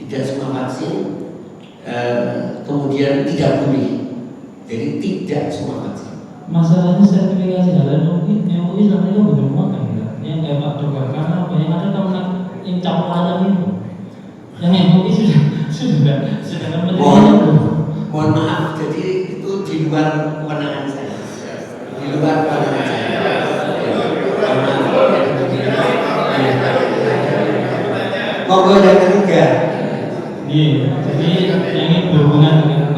[SPEAKER 1] Tidak semua vaksin kemudian tidak boleh. Jadi tidak semua vaksin.
[SPEAKER 2] Masalahnya sertifikasi halal MUI sama itu belum makan ya. Yang kayak Pak Dokter karena apa yang ada teman yang campuran itu. Yang MUI sudah
[SPEAKER 1] mohon maaf, jadi itu di luar kewenangan saya. Di luar kewenangan saya. Monggo yang ketiga.
[SPEAKER 2] Iya, jadi yang ini berhubungan dengan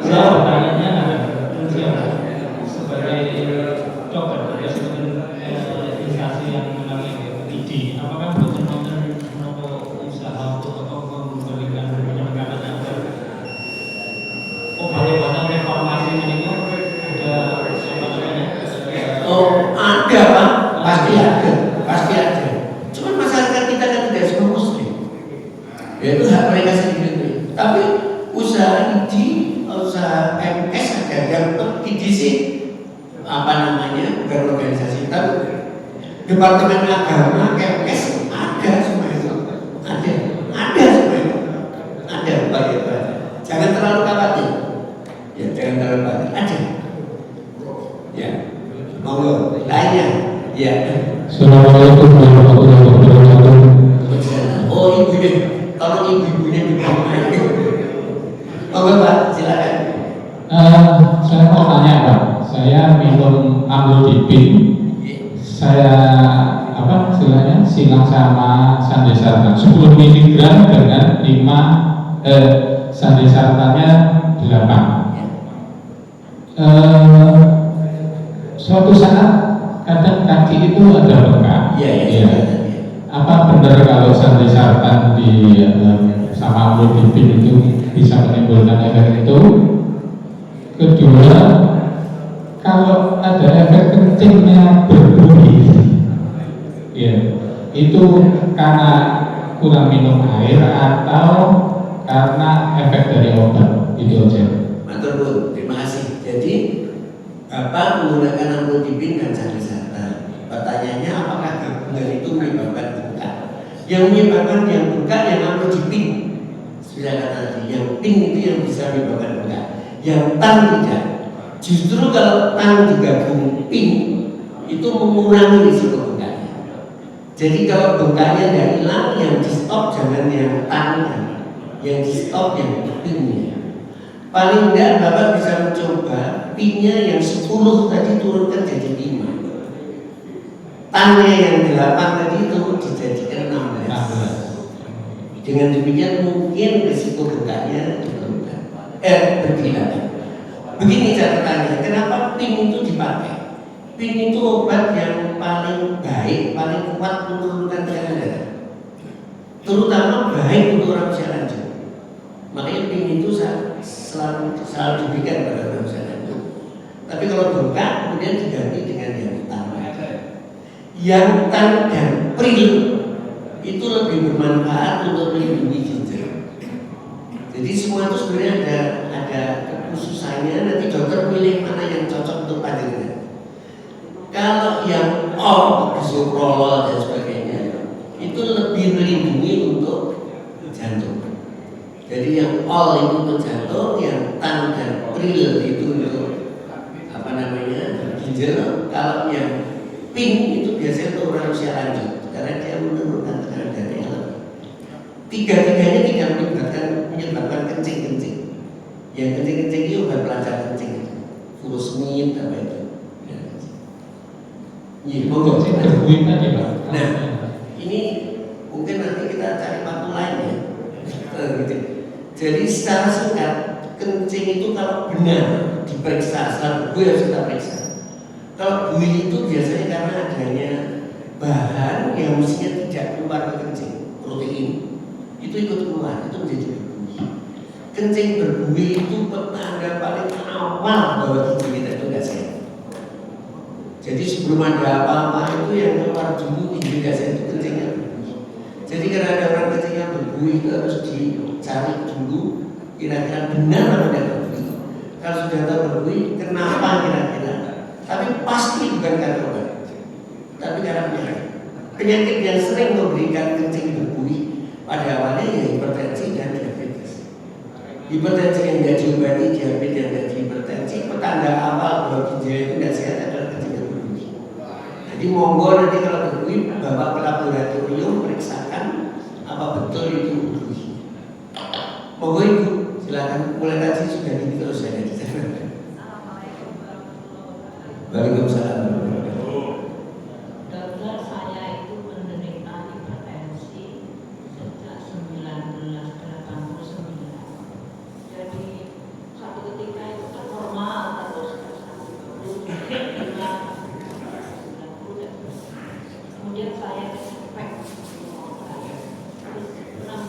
[SPEAKER 2] saya bertanya sebagai dokter ya sebagai instansi yang menangani ID, apakah betul-betul untuk usaha untuk memberikan penekanan agar obat-obatan reformasi ini ada apa namanya?
[SPEAKER 1] Oh ada Pak, pasti ada, pasti ada. Cuma masyarakat kita kan tidak semua muslim, ya itu hak mereka sendiri. Tapi usaha ID, usaha MS ada yang IDC apa namanya bukan organisasi tapi Departemen Agama KMS ada semua itu ada semua itu ada Pak. Jangan terlalu khawatir ya, jangan terlalu khawatir, ada ya. Monggo lainnya ya.
[SPEAKER 2] Assalamualaikum warahmatullahi wabarakatuh.
[SPEAKER 1] Oh ibu tolong ibu-ibunya dibangun. Monggo Pak silakan.
[SPEAKER 2] Saya mau tanya Pak, saya minum amlodipin, saya apa istilahnya silang sama sandesartan 10 mg dengan 5 sandesartannya 8. Suatu saat kadang kaki itu ada bengkak.
[SPEAKER 1] Iya.
[SPEAKER 2] Apa benar kalau sandesartan di sama amlodipin itu bisa menimbulkan efek itu? Kedua, kalau ada efek kencingnya berbunyi, ya, itu karena kurang minum air atau karena efek dari obat itu aja.
[SPEAKER 1] Matur nuwun, terima kasih. Jadi Bapak menggunakan amlodipin dan sandesartan. Pertanyaannya apakah gabungan itu menyebabkan bengkak? Yang menyebabkan yang bengkak yang amlodipin. Sudah kata tadi, yang pin itu yang bisa menyebabkan bengkak. Yang tang tidak. Justru kalau tang digabung pin itu mengurangi risiko bengkaknya. Jadi kalau bengkaknya nggak hilang, yang di stop jangan yang tangan, yang di stop yang pinnya. Paling enggak Bapak bisa mencoba pinnya yang 10 tadi turunkan jadi 5. Tangnya yang 8 tadi itu dijadikan 16. Dengan demikian mungkin risiko bengkaknya diturunkan. Berkurang. Begini catatannya, kenapa pin itu dipakai? Pin itu obat yang paling baik, paling kuat menurunkan tekanan darah, terutama baik untuk orang usia lanjut. Makanya pin itu selalu diberikan pada orang usia lanjut. Tapi kalau bengkak kemudian diganti dengan yang utama. Yang tan dan pril itu lebih bermanfaat untuk melindungi ginjal. Jadi semua itu sebenarnya ada kekhususannya. Nanti dokter pilih mana yang cocok untuk panjenengan. Kalau yang bisoprolol dan sebagainya itu lebih melindungi untuk jantung. Jadi yang itu untuk jantung, yang tan dan pril itu untuk ginjal. Kalau yang pink itu biasanya untuk orang usia lanjut karena dia menurunkan tekanan darah yang lebih. Tiga-tiganya tidak menyebabkan kencing-kencing. Yang kencing-kencing itu obat pelancar kencing, furosemid apa itu. Iya, monggo. Nah, ini mungkin nanti kita cari waktu lain ya. Gitu. Jadi secara singkat, kencing itu kalau benar diperiksa, setelah gue harus kita periksa. Kalau buih itu biasanya karena adanya bahan yang mestinya tidak keluar ke kencing, protein itu ikut keluar, itu menjadi berbuih. Kencing berbuih itu petanda paling awal bahwa tubuh kita itu nggak sehat. Jadi sebelum ada apa-apa itu yang keluar dulu ginjal nggak sehat itu kencingnya berbuih. Jadi karena ada orang kencingnya berbuih itu harus dicari dulu kira-kira benar atau tidak berbuih. Kalau sudah tahu berbuih, kenapa kira-kira? Tapi pasti bukan karena obat, tapi karena penyakit yang sering memberikan kencing berbuih pada awalnya ya hipertensi dan diabetes. Hipertensi yang tidak diobati, diabetes yang tidak hipertensi, petanda awal bahwa ginjal itu tidak sehat adalah kencing berbuih. Jadi monggo nanti kalau berbuih bawa ke laboratorium periksakan apa betul itu berbuih. Monggo Ibu, silakan. Mulai tadi sudah ini terus saya di sana. Waalaikumsalam.
[SPEAKER 3] Dokter, saya itu menderita hipertensi sejak 1989. Jadi satu ketika itu kan normal terus kemudian saya cek 6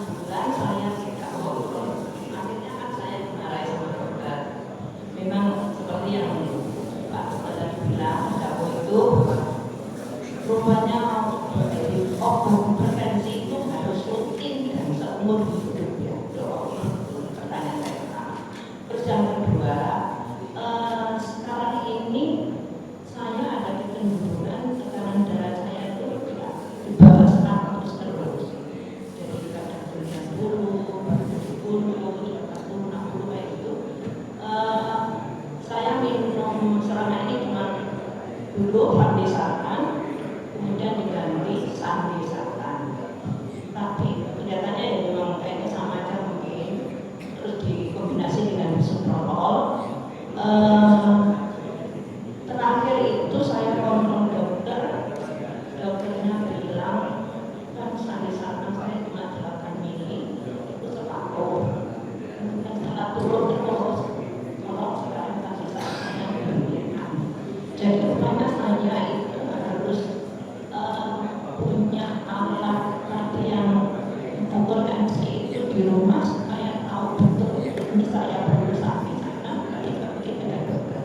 [SPEAKER 3] bulan saya tidak kontrol. Akhirnya kan saya dimarahi sama dokter. Memang seperti yang Pak tadi bilang, jamu itu rupanya menjadi obat hipertensi itu harus rutin dan seumur hidup ya. Pertanyaan saya pertama. Terus yang kedua, sekarang ini saya ada kecenderungan tekanan darah saya itu di bawah 100 terus. Jadi kadang 90, 70, 60 kayak gitu. Saya minum selama ini cuma dulu Vandesakan, kemudian diganti Sandesakan. Tapi kelihatannya ya memang kayaknya sama aja mungkin. Terus dikombinasi dengan bisoprolol. Terakhir itu saya kontrol dokter, dokternya bilang kan Sandesakan saya cuma 8 mili, itu separuh. Kemudian setelah turun terus, kalau sekarang kasih saya berlebihan. Jadi rupanya saya itu harus punya alat tadi yang mengukur tensi itu di rumah supaya tahu betul ini saya perlu sakit karena tidak begitu ada dokter.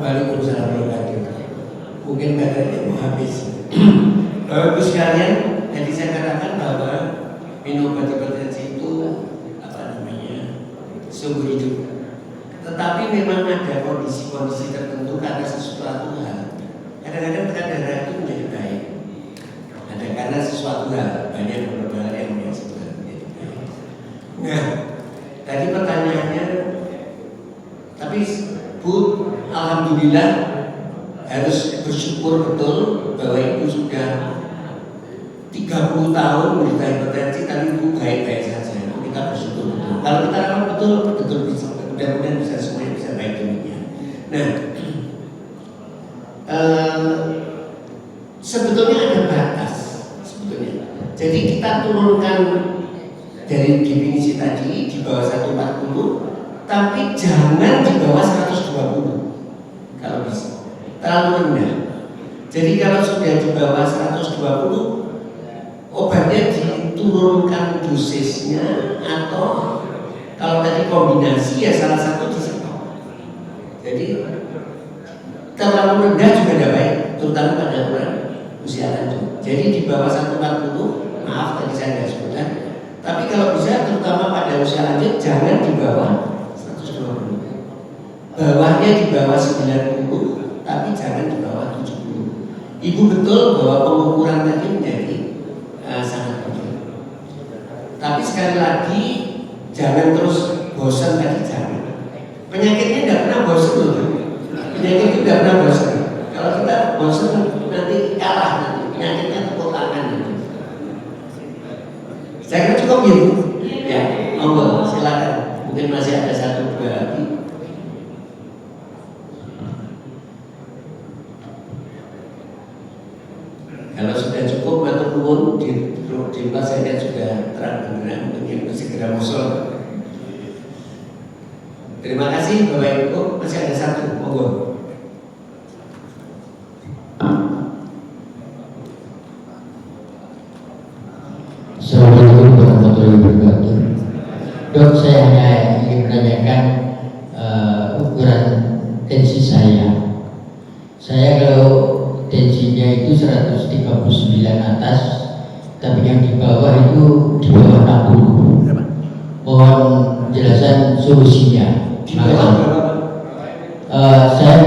[SPEAKER 1] Waalaikumsalam warahmatullahi wabarakatuh. Mungkin baterainya mau habis. Bapak Ibu sekalian, tadi saya katakan bahwa minum obat hipertensi itu seumur hidup. Tetapi memang ada kondisi-kondisi tertentu karena sesuatu hal. Kadang-kadang tekanan darah itu menjadi baik. Ada karena sesuatu hal, banyak beberapa hal yang menjadi baik. Nah, tadi pertanyaannya, tapi Bu, alhamdulillah harus bersyukur betul bahwa ibu sudah 30 tahun menderita hipertensi, tapi ibu baik-baik saja. Kita bersyukur betul. Kalau kita rawat betul bisa, mudah-mudahan bisa semuanya bisa baik demikian. Nah, sebetulnya ada batas sebetulnya. Jadi kita turunkan dari definisi tadi di bawah 140, tapi jangan di bawah 120 kalau bisa. Terlalu rendah. Jadi kalau sudah di bawah 120, obatnya diturunkan dosisnya, atau kalau tadi kombinasi ya salah satu di stop. Jadi terlalu rendah juga tidak baik, terutama pada orang usia lanjut. Jadi di bawah 140, maaf tadi saya tidak sebutkan, tapi kalau bisa terutama pada usia lanjut jangan di bawah 120. Bawahnya di bawah 90, tapi jangan di bawah 70. Ibu betul bahwa pengukuran tadi menjadi sangat penting. Tapi sekali lagi jangan terus bosan tadi, jangan. Penyakitnya tidak pernah bosan loh. Penyakit itu tidak pernah bosan. Kalau kita bosan nanti kalah, nanti penyakitnya tepuk tangan nanti. Saya kira cukup gitu. Ya, monggo silakan. Mungkin masih ada 1-2 lagi. Kalau sudah cukup atau nuwun di tempat saya sudah terang benerang, mungkin segera musul. Terima kasih Bapak Ibu. Masih ada 1, monggo.
[SPEAKER 4] Assalamualaikum warahmatullahi wabarakatuh. Dok, saya hanya ingin menanyakan ukuran tensi saya. Saya kalau tensinya itu 139 atas, tapi yang di bawah itu di bawah 60. Mohon penjelasan solusinya. Saya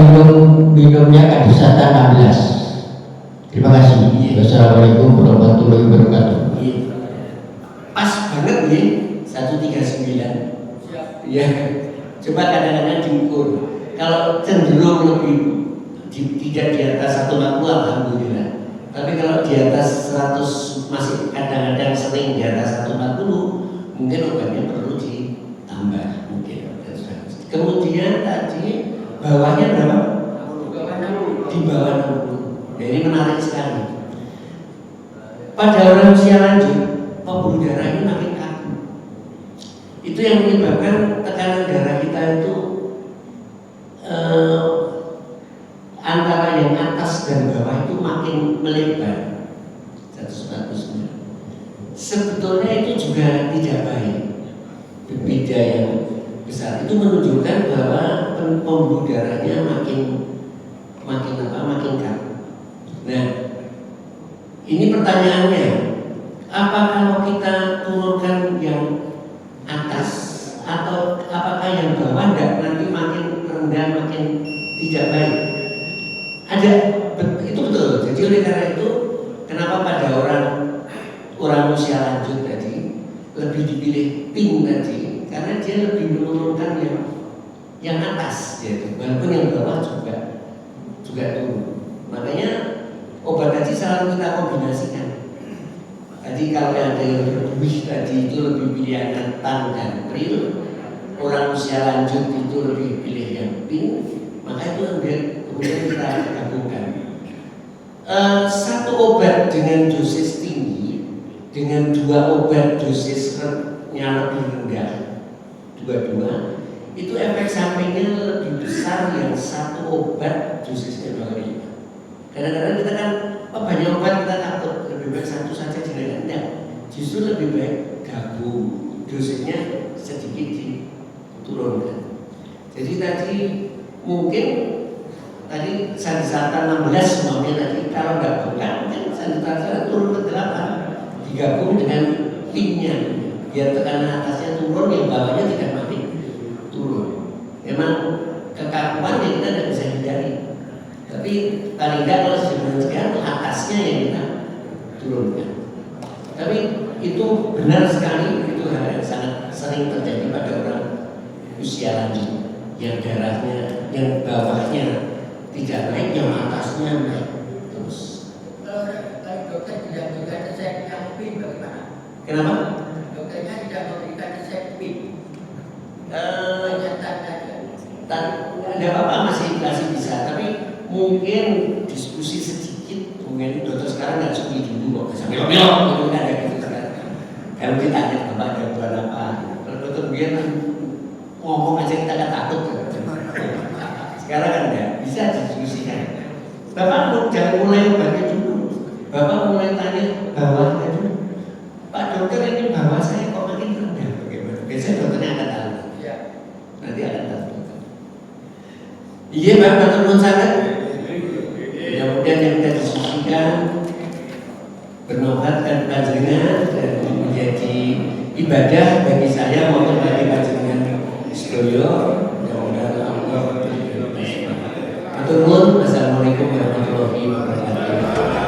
[SPEAKER 4] minumnya kadisata 16. Terima kasih. Wassalamualaikum warahmatullahi wabarakatuh.
[SPEAKER 1] Pas banget nih 139. Ya, coba kadang-kadang diukur. Kalau cenderung lebih tidak di atas 140, alhamdulillah. Tapi kalau di atas 100 masih kadang-kadang sering di atas 140, mungkin obatnya perlu ditambah mungkin. Kemudian tadi bawahnya berapa? Di bawah 60. Jadi menarik sekali. Pada orang usia lanjut, pembuluh darah ini makin kaku. Itu yang menyebabkan tekanan darah kita itu antara yang atas dan bawah itu makin melebar. 149. Sebetulnya itu juga tidak baik. Berbeda yang besar itu menunjukkan bahwa pembuluh darahnya makin kaku. Nah, ini pertanyaannya, apa kalau kita turunkan yang atas atau apakah yang bawah nanti makin rendah, makin tidak baik? Ada, itu betul. Jadi oleh karena itu, kenapa pada orang usia lanjut tadi lebih dipilih pink tadi, karena dia lebih menurunkan yang atas, yaitu walaupun yang bawah juga turun. Makanya obat tadi selalu kita kombinasikan. Tadi kalau ada yang berbuih tadi itu lebih pilih yang ketan dan pril. Orang usia lanjut itu lebih pilih yang pink. Maka itu kemudian kita gabungkan. Satu obat dengan dosis tinggi dengan 2 obat dosisnya lebih rendah, dua-dua itu efek sampingnya lebih besar yang satu obat dosisnya 2 kali. Kadang-kadang kita kan banyak obat kita takut, lebih baik satu saja tidak. Justru lebih baik gabung, dosisnya sedikit diturunkan. Jadi tadi mungkin tadi sanitasa 16 semuanya tadi, kalau nggak bukan mungkin sanitasa turun ke 8 digabung dengan pinnya, biar tekanan atasnya turun, yang bawahnya tidak makin turun. Memang kekakuan yang kita tidak bisa hindari, tapi paling tidak kalau sebenarnya atasnya yang kita turunkan. Tapi itu benar sekali, itu hal yang sangat sering terjadi pada orang usia lanjut yang darahnya, yang bawahnya tidak naik, yang atasnya naik terus.
[SPEAKER 4] Kalau dokter tidak memberikan resep yang PIN bagaimana?
[SPEAKER 1] Kenapa?
[SPEAKER 4] Dokternya tidak memberikan resep PIN.
[SPEAKER 1] Eh,
[SPEAKER 4] Pernyataan saja.
[SPEAKER 1] Tidak apa-apa, masih bisa, tapi mungkin diskusi sedikit. Mungkin dokter sekarang nggak seperti dulu kok, sambil belok itu kan ada gitu kan. Kalau ditanya bapak ada buat apa, kalau dokter biar ngomong aja kita nggak takut. Sekarang kan enggak bisa didiskusikan. Bapak jangan mulai obatnya dulu. Bapak mulai tanya bawahnya dulu. Pak dokter, ini bawah saya kok makin rendah, bagaimana? Biasanya dokternya akan tahu.
[SPEAKER 4] Ya.
[SPEAKER 1] Nanti akan tahu. Iya Bapak teman sangat. Mudah-mudahan yang kita diskusikan bermanfaat dan panjenengan dan menjadi ibadah bagi saya maupun bagi panjenengan sedoyo. Mudah-mudahan Allah berkati. Assalamualaikum warahmatullahi wabarakatuh.